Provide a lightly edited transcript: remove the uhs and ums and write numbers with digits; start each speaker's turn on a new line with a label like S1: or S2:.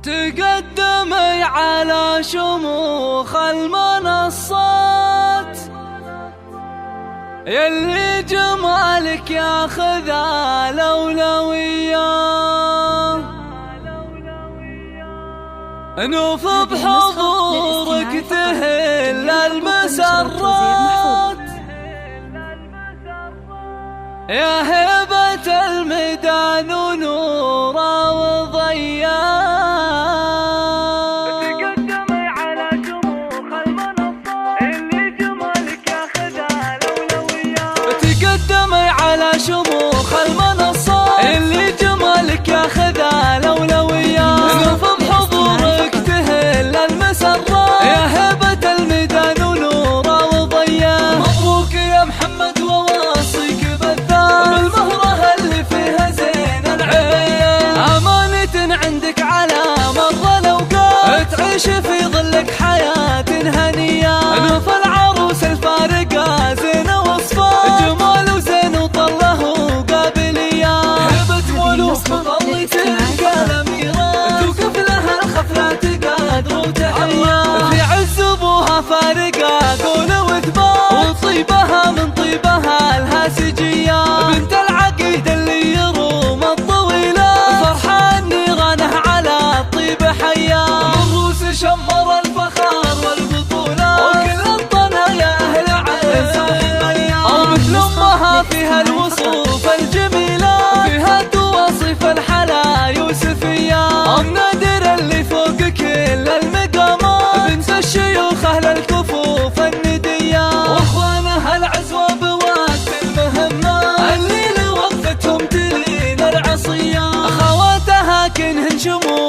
S1: تقدمي على شموخ المنصات يلي جمالك ياخذ الأولوية، نوف بحضورك تهل المسرات يا هبة الميدان ونورا وضياء.
S2: تقدمي على شموخ المنصات اللي جمالك ياخذ الأولويات،
S1: تقدمي على شموخ المنصات اللي جمالك ياخذ الأولويات، نوف بحضورك تهل المسرات يا هبة الميدان ونورا وضياء. مبروك يا محمد وواصيك بالمهرة اللي فيها زين العين، أمانة عندك على مر الأوقات تعيش في ظلك حياة هنية. نوف العروس الفارقة زين وصفات جمال وزين وطله وقابلية، هبة ملوك بظلتك الأميرة توقف لها الخفلة تقادر وتحية. في عز أبوها فارقة قول وثبات وطيبها من طيبها الهاسجية، بنت العقيد اللي يروم الطويلة فرحان نيرانه على الطيب حياه. الروس شمر الفخار والبطولة وكل الطنايا أهل عز أو مثل أمها فيها الوصوف الجميلة، فيها تواصف الحلا يوسفية، أم نادر اللي فوق كل المقامات بنت الشيوخ أهل الكفوف الندية، واخوانها العزوة بوقت المهمة اللي لوقفتهم تلين العصية، أخواتها كنهن شموع